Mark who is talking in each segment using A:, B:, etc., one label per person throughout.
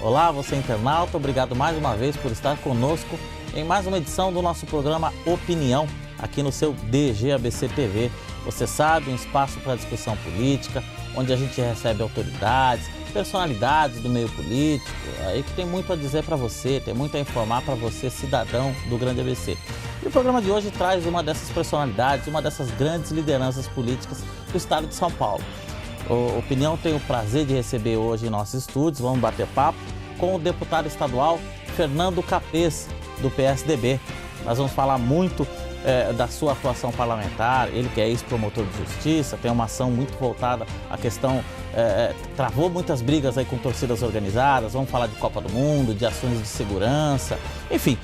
A: Olá, você internauta, obrigado mais uma vez por estar conosco em mais uma edição do nosso programa Opinião, aqui no seu DGABC TV. Você sabe, um espaço para discussão política, onde a gente recebe autoridades, personalidades do meio político, aí que tem muito a dizer para você, tem muito a informar para você, cidadão do Grande ABC. E o programa de hoje traz uma dessas personalidades, uma dessas grandes lideranças políticas do estado de São Paulo. O Opinião tem o prazer de receber hoje em nossos estúdios, vamos bater papo, com o deputado estadual Fernando Capês, do PSDB. Nós vamos falar muito da sua atuação parlamentar, ele que é ex-promotor de justiça, tem uma ação muito voltada à questão, travou muitas brigas aí com torcidas organizadas, vamos falar de Copa do Mundo, de ações de segurança, enfim,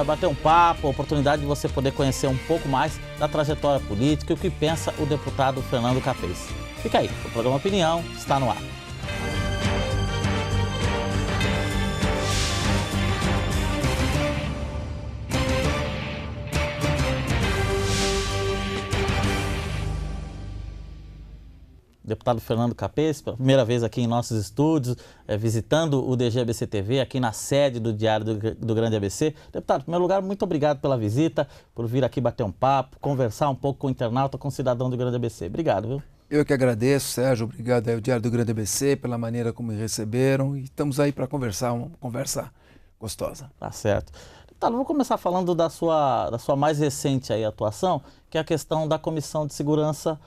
A: bater um papo, a oportunidade de você poder conhecer um pouco mais da trajetória política e o que pensa o deputado Fernando Capês. Fica aí, o programa Opinião está no ar. Deputado Fernando Capês, pela primeira vez aqui em nossos estúdios, visitando o DGABC TV, aqui na sede do Diário do Grande ABC. Deputado, em primeiro lugar, muito obrigado pela visita, por vir aqui bater um papo, conversar um pouco com o internauta, com o cidadão do Grande ABC. Obrigado, viu?
B: Eu que agradeço, Sérgio, obrigado ao Diário do Grande ABC pela maneira como me receberam e estamos aí para conversar, uma conversa gostosa.
A: Tá certo. Deputado, vou começar falando da sua mais recente aí atuação, que é a questão da Comissão de Segurança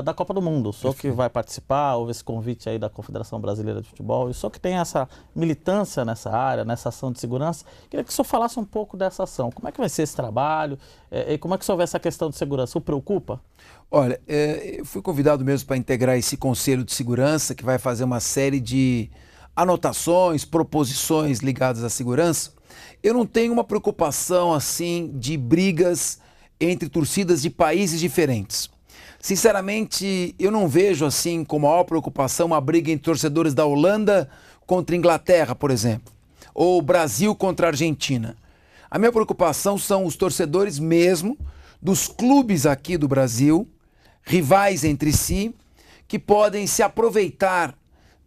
A: da Copa do Mundo. O senhor que vai participar, houve esse convite aí da Confederação Brasileira de Futebol, e o senhor que tem essa militância nessa área, nessa ação de segurança, queria que o senhor falasse um pouco dessa ação. Como é que vai ser esse trabalho e como é que o senhor vê essa questão de segurança? O preocupa?
B: Olha, eu fui convidado mesmo para integrar esse Conselho de Segurança, que vai fazer uma série de anotações, proposições ligadas à segurança. Eu não tenho uma preocupação assim de brigas entre torcidas de países diferentes. Sinceramente, eu não vejo assim com maior preocupação uma briga entre torcedores da Holanda contra a Inglaterra, por exemplo, ou Brasil contra a Argentina. A minha preocupação são os torcedores mesmo dos clubes aqui do Brasil, rivais entre si, que podem se aproveitar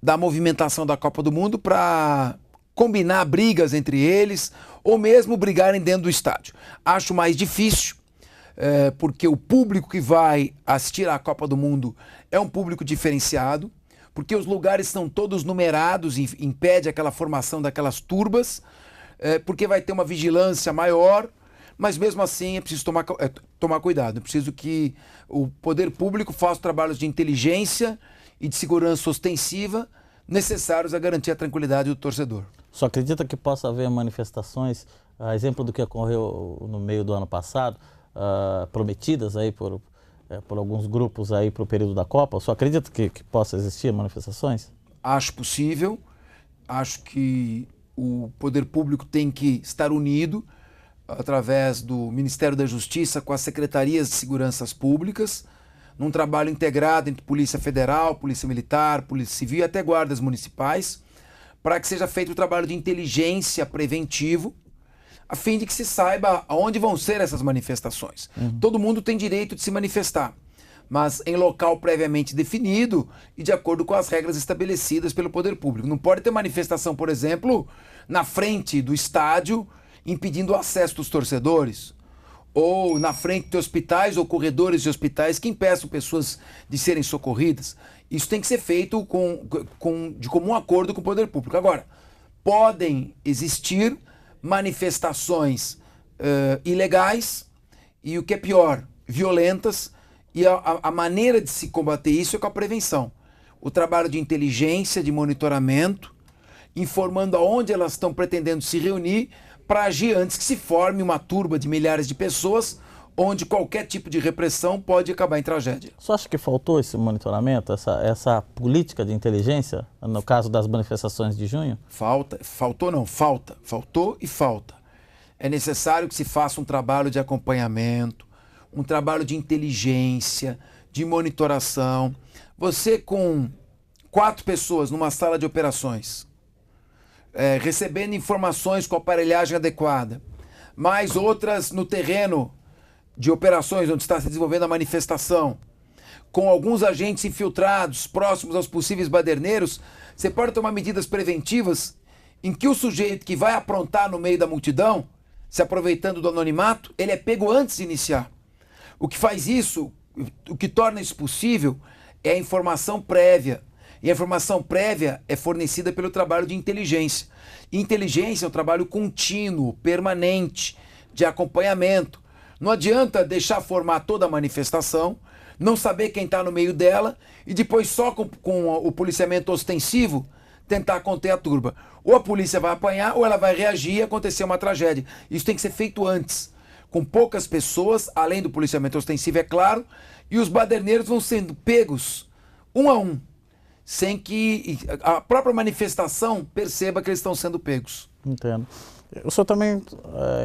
B: da movimentação da Copa do Mundo para combinar brigas entre eles ou mesmo brigarem dentro do estádio. Acho mais difícil, porque o público que vai assistir à Copa do Mundo é um público diferenciado, porque os lugares são todos numerados e impede aquela formação daquelas turbas, porque vai ter uma vigilância maior, mas mesmo assim é preciso tomar cuidado. É preciso que o poder público faça trabalhos de inteligência e de segurança ostensiva necessários a garantir a tranquilidade do torcedor.
A: Só acredita que possa haver manifestações, a exemplo do que ocorreu no meio do ano passado, prometidas aí por alguns grupos aí para o período da Copa? O senhor acredita que possa existir manifestações?
B: Acho possível, acho que o poder público tem que estar unido através do Ministério da Justiça com as secretarias de seguranças públicas, num trabalho integrado entre Polícia Federal, Polícia Militar, Polícia Civil e até guardas municipais, para que seja feito o trabalho de inteligência preventivo, a fim de que se saiba aonde vão ser essas manifestações. Todo mundo tem direito de se manifestar, mas em local previamente definido e de acordo com as regras estabelecidas pelo poder público. Não pode ter manifestação, por exemplo, na frente do estádio, impedindo o acesso dos torcedores, ou na frente de hospitais ou corredores de hospitais que impeçam pessoas de serem socorridas. Isso tem que ser feito de comum acordo com o poder público. Agora, podem existir manifestações ilegais e, o que é pior, violentas, e a maneira de se combater isso é com a prevenção. O trabalho de inteligência, de monitoramento, informando aonde elas estão pretendendo se reunir para agir antes que se forme uma turba de milhares de pessoas, onde qualquer tipo de repressão pode acabar em tragédia.
A: Você acha que faltou esse monitoramento, essa política de inteligência, no caso das manifestações de junho?
B: Faltou e falta. É necessário que se faça um trabalho de acompanhamento, um trabalho de inteligência, de monitoração. Você com 4 pessoas numa sala de operações, recebendo informações com aparelhagem adequada, mais outras no terreno de operações onde está se desenvolvendo a manifestação, com alguns agentes infiltrados próximos aos possíveis baderneiros, você pode tomar medidas preventivas em que o sujeito que vai aprontar no meio da multidão, se aproveitando do anonimato, ele é pego antes de iniciar. O que faz isso, o que torna isso possível, é a informação prévia. E a informação prévia é fornecida pelo trabalho de inteligência. Inteligência é um trabalho contínuo, permanente, de acompanhamento. Não adianta deixar formar toda a manifestação, não saber quem está no meio dela e depois só com o policiamento ostensivo tentar conter a turba. Ou a polícia vai apanhar ou ela vai reagir e acontecer uma tragédia. Isso tem que ser feito antes, com poucas pessoas, além do policiamento ostensivo, é claro, e os baderneiros vão sendo pegos um a um, sem que a própria manifestação perceba que eles estão sendo pegos.
A: Entendo. O senhor também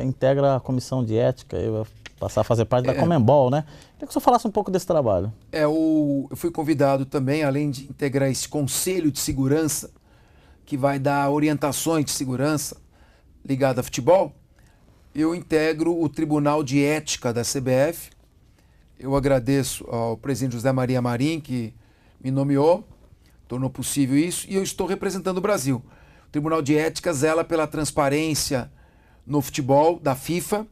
A: integra a comissão de ética, eu vou passar a fazer parte da Conmebol, né? Queria que o senhor falasse um pouco desse trabalho.
B: Eu fui convidado também, além de integrar esse conselho de segurança, que vai dar orientações de segurança ligado a futebol, eu integro o Tribunal de Ética da CBF. Eu agradeço ao presidente José Maria Marim, que me nomeou, tornou possível isso, e eu estou representando o Brasil. O Tribunal de Ética zela pela transparência no futebol da FIFA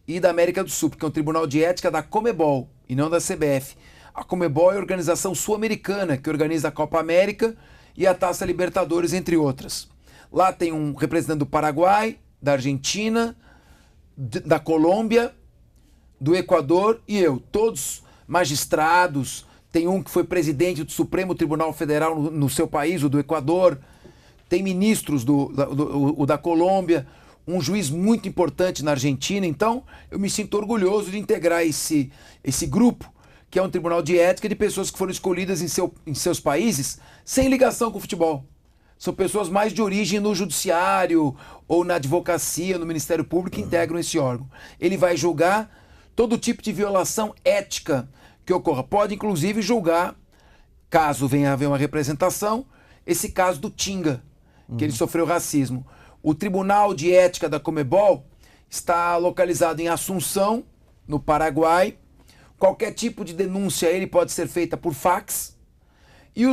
B: e da América do Sul, porque é um Tribunal de Ética da Conmebol e não da CBF. A Conmebol é a organização sul-americana que organiza a Copa América e a Taça Libertadores, entre outras. Lá tem um representante do Paraguai, da Argentina, da Colômbia, do Equador e eu. Todos magistrados. Tem um que foi presidente do Supremo Tribunal Federal no seu país, o do Equador. Tem ministros da Colômbia, um juiz muito importante na Argentina. Então, eu me sinto orgulhoso de integrar esse grupo, que é um tribunal de ética de pessoas que foram escolhidas em seus países sem ligação com o futebol. São pessoas mais de origem no judiciário ou na advocacia, no Ministério Público, que integram esse órgão. Ele vai julgar todo tipo de violação ética que ocorra. Pode, inclusive, julgar, caso venha a haver uma representação, esse caso do Tinga, que ele sofreu racismo. O Tribunal de Ética da Conmebol está localizado em Assunção, no Paraguai. Qualquer tipo de denúncia ele pode ser feita por fax. E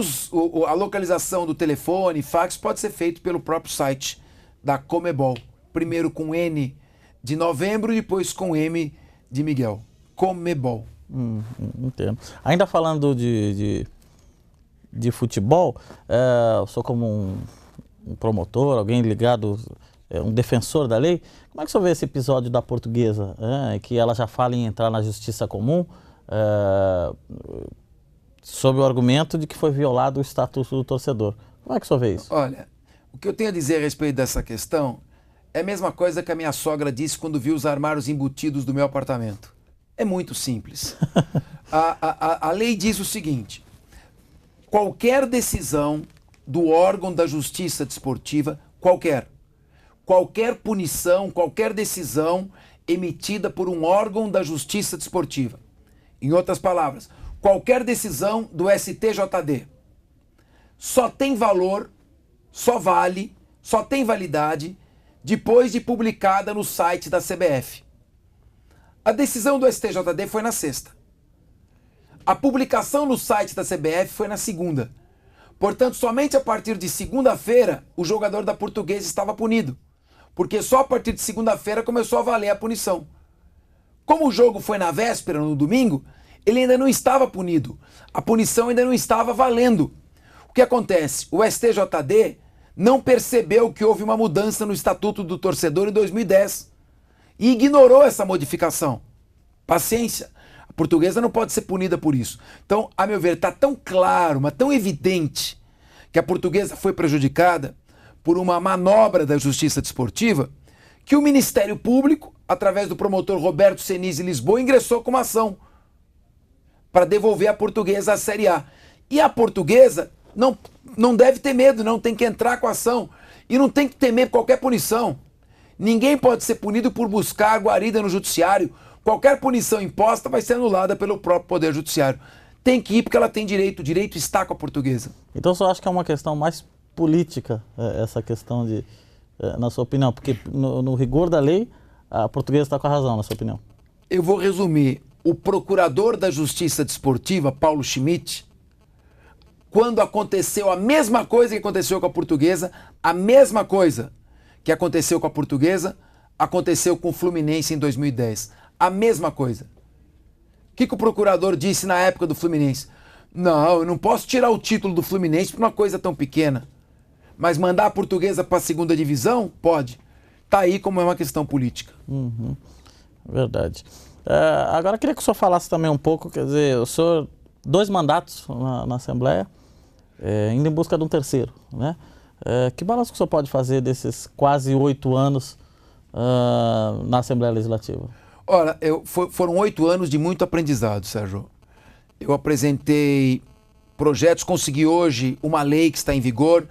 B: a localização do telefone, fax, pode ser feito pelo próprio site da Conmebol. Primeiro com N de novembro, depois com M de Miguel. Conmebol.
A: Entendo. Ainda falando de futebol, eu sou como um promotor, alguém ligado, um defensor da lei. Como é que o senhor vê esse episódio da Portuguesa, que ela já fala em entrar na justiça comum, sob o argumento de que foi violado o estatuto do torcedor? Como é que o senhor vê isso?
B: Olha, o que eu tenho a dizer a respeito dessa questão é a mesma coisa que a minha sogra disse quando viu os armários embutidos do meu apartamento. É muito simples. A lei diz o seguinte: qualquer decisão do órgão da justiça desportiva, qualquer punição, qualquer decisão emitida por um órgão da justiça desportiva, em outras palavras, qualquer decisão do STJD, só tem valor, só vale, só tem validade depois de publicada no site da CBF. A decisão do STJD foi na sexta. A publicação no site da CBF foi na segunda. Portanto, somente a partir de segunda-feira o jogador da Portuguesa estava punido, porque só a partir de segunda-feira começou a valer a punição. Como o jogo foi na véspera, no domingo, ele ainda não estava punido. A punição ainda não estava valendo. O que acontece? O STJD não percebeu que houve uma mudança no Estatuto do Torcedor em 2010 e ignorou essa modificação. Paciência. A Portuguesa não pode ser punida por isso. Então, a meu ver, está tão claro, mas tão evidente que a Portuguesa foi prejudicada por uma manobra da Justiça Desportiva, que o Ministério Público, através do promotor Roberto Senise Lisboa, ingressou com uma ação para devolver a Portuguesa à Série A. E a Portuguesa não deve ter medo, não tem que entrar com a ação. E não tem que temer qualquer punição. Ninguém pode ser punido por buscar a guarida no judiciário. Qualquer punição imposta vai ser anulada pelo próprio Poder Judiciário. Tem que ir porque ela tem direito. O direito está com a Portuguesa.
A: Então, você acha que é uma questão mais política, essa questão na sua opinião? Porque no rigor da lei, a Portuguesa está com a razão, na sua opinião.
B: Eu vou resumir. O procurador da Justiça Desportiva, Paulo Schmidt, quando aconteceu a mesma coisa que aconteceu com a Portuguesa, a mesma coisa, que aconteceu com a Portuguesa, aconteceu com o Fluminense em 2010. A mesma coisa. O que o procurador disse na época do Fluminense? Não, eu não posso tirar o título do Fluminense por uma coisa tão pequena. Mas mandar a Portuguesa para a segunda divisão? Pode. Tá aí como é uma questão política.
A: Verdade. Agora eu queria que o senhor falasse também um pouco, quer dizer, o senhor, 2 mandatos na Assembleia, indo em busca de um terceiro, né? Que balanço que o senhor pode fazer desses quase 8 anos na Assembleia Legislativa?
B: Ora, foram 8 anos de muito aprendizado, Sérgio. Eu apresentei projetos, consegui hoje uma lei que está em vigor,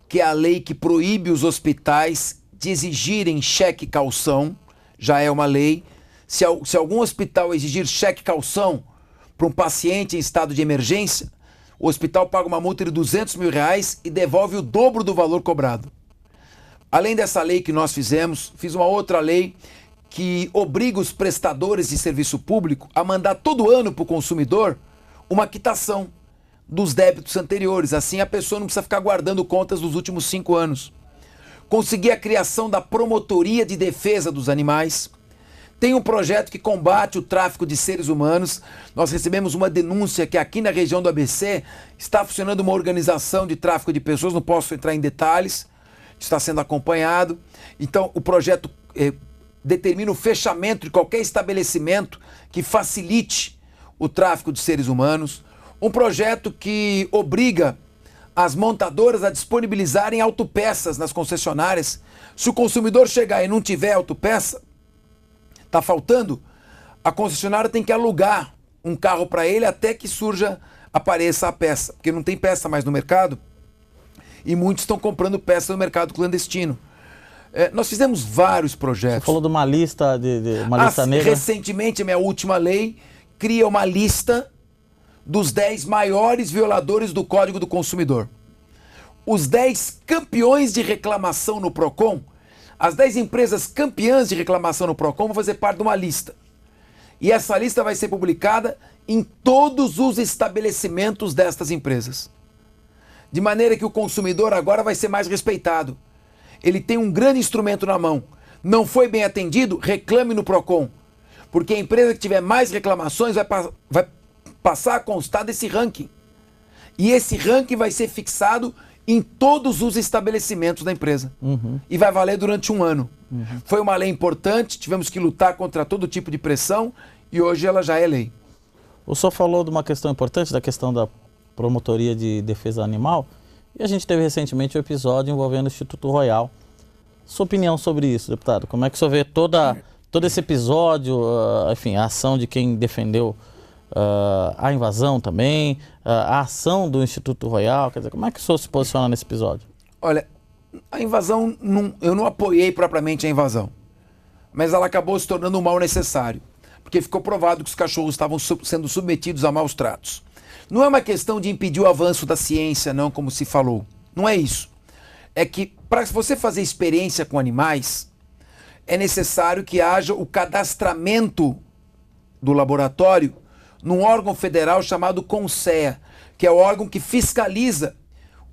B: que é a lei que proíbe os hospitais de exigirem cheque-calção, já é uma lei. Se algum hospital exigir cheque-calção para um paciente em estado de emergência, o hospital paga uma multa de R$200 mil e devolve o dobro do valor cobrado. Além dessa lei que nós fiz uma outra lei que obriga os prestadores de serviço público a mandar todo ano para o consumidor uma quitação dos débitos anteriores. Assim a pessoa não precisa ficar guardando contas dos últimos 5 anos. Consegui a criação da Promotoria de Defesa dos Animais. Tem um projeto que combate o tráfico de seres humanos. Nós recebemos uma denúncia que aqui na região do ABC está funcionando uma organização de tráfico de pessoas, não posso entrar em detalhes, está sendo acompanhado. Então o projeto determina o fechamento de qualquer estabelecimento que facilite o tráfico de seres humanos. Um projeto que obriga as montadoras a disponibilizarem autopeças nas concessionárias. Se o consumidor chegar e não tiver autopeça, está faltando, a concessionária tem que alugar um carro para ele até que apareça a peça, porque não tem peça mais no mercado e muitos estão comprando peça no mercado clandestino. Nós fizemos vários projetos.
A: Você falou de uma lista, uma lista negra.
B: Recentemente, a minha última lei cria uma lista dos 10 maiores violadores do Código do Consumidor. Os 10 campeões de reclamação no PROCON, as 10 empresas campeãs de reclamação no PROCON vão fazer parte de uma lista. E essa lista vai ser publicada em todos os estabelecimentos destas empresas. De maneira que o consumidor agora vai ser mais respeitado. Ele tem um grande instrumento na mão. Não foi bem atendido? Reclame no PROCON. Porque a empresa que tiver mais reclamações vai passar a constar desse ranking. E esse ranking vai ser fixado em todos os estabelecimentos da empresa. E vai valer durante 1 ano. Foi uma lei importante, tivemos que lutar contra todo tipo de pressão e hoje ela já é lei.
A: O senhor falou de uma questão importante, da questão da Promotoria de Defesa Animal, e a gente teve recentemente um episódio envolvendo o Instituto Royal. Sua opinião sobre isso, deputado? Como é que o senhor vê todo esse episódio, enfim, a ação de quem defendeu a invasão também, a ação do Instituto Royal, quer dizer, como é que o senhor se posiciona nesse episódio?
B: Olha, a invasão, eu não apoiei propriamente a invasão, mas ela acabou se tornando um mal necessário, porque ficou provado que os cachorros estavam sendo submetidos a maus tratos. Não é uma questão de impedir o avanço da ciência, não, como se falou. Não é isso. É que, para você fazer experiência com animais, é necessário que haja o cadastramento do laboratório num órgão federal chamado CONSEA, que é o órgão que fiscaliza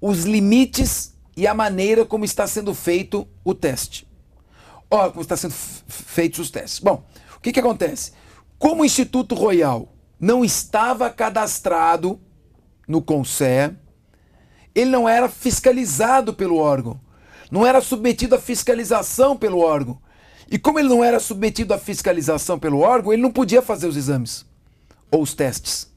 B: os limites e a maneira como está sendo feito o teste. Como está sendo feitos os testes. Bom, o que acontece? Como o Instituto Royal não estava cadastrado no CONSEA, ele não era fiscalizado pelo órgão, não era submetido à fiscalização pelo órgão. E como ele não era submetido à fiscalização pelo órgão, ele não podia fazer os exames ou os testes.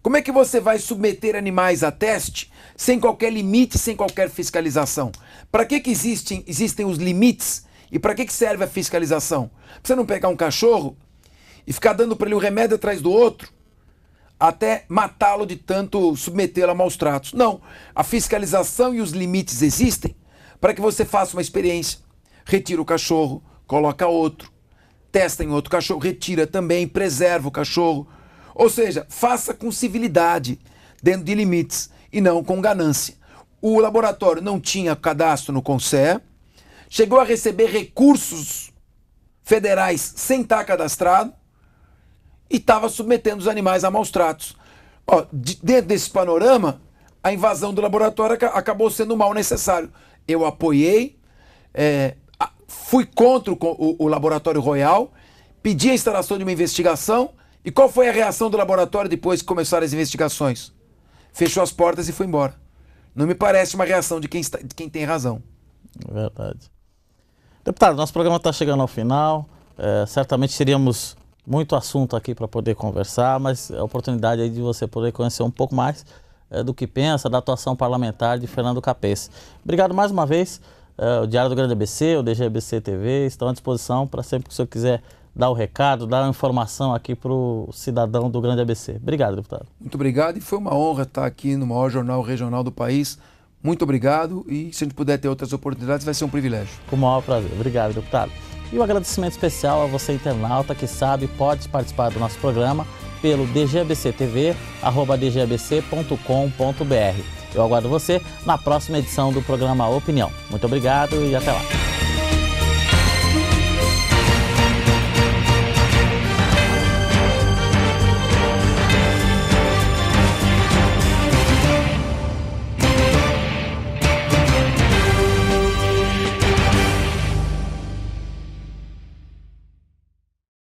B: Como é que você vai submeter animais a teste sem qualquer limite, sem qualquer fiscalização? Para que existem os limites e para que serve a fiscalização? Pra você não pegar um cachorro e ficar dando para ele um remédio atrás do outro até matá-lo de tanto submetê-lo a maus tratos. Não, a fiscalização e os limites existem para que você faça uma experiência, retira o cachorro, coloca outro, testa em outro cachorro, retira também, preserva o cachorro. Ou seja, faça com civilidade, dentro de limites, e não com ganância. O laboratório não tinha cadastro no CONSEA, chegou a receber recursos federais sem estar cadastrado e estava submetendo os animais a maus tratos. Dentro desse panorama, a invasão do laboratório acabou sendo um mal necessário. Eu apoiei, fui contra o Laboratório Royal, pedi a instalação de uma investigação, e qual foi a reação do laboratório depois que começaram as investigações? Fechou as portas e foi embora. Não me parece uma reação de quem tem razão.
A: Verdade. Deputado, nosso programa está chegando ao final. Certamente teríamos muito assunto aqui para poder conversar, mas é a oportunidade aí de você poder conhecer um pouco mais do que pensa, da atuação parlamentar de Fernando Capês. Obrigado mais uma vez. O Diário do Grande ABC, o DG ABC TV, estão à disposição para sempre que o senhor quiser dar o recado, dar a informação aqui para o cidadão do Grande ABC. Obrigado, deputado.
B: Muito obrigado, e foi uma honra estar aqui no maior jornal regional do país. Muito obrigado, e se a gente puder ter outras oportunidades, vai ser um privilégio.
A: Com o maior prazer. Obrigado, deputado. E um agradecimento especial a você, internauta, que sabe, pode participar do nosso programa pelo dgabctv@dgabc.com.br. Eu aguardo você na próxima edição do programa Opinião. Muito obrigado e até lá.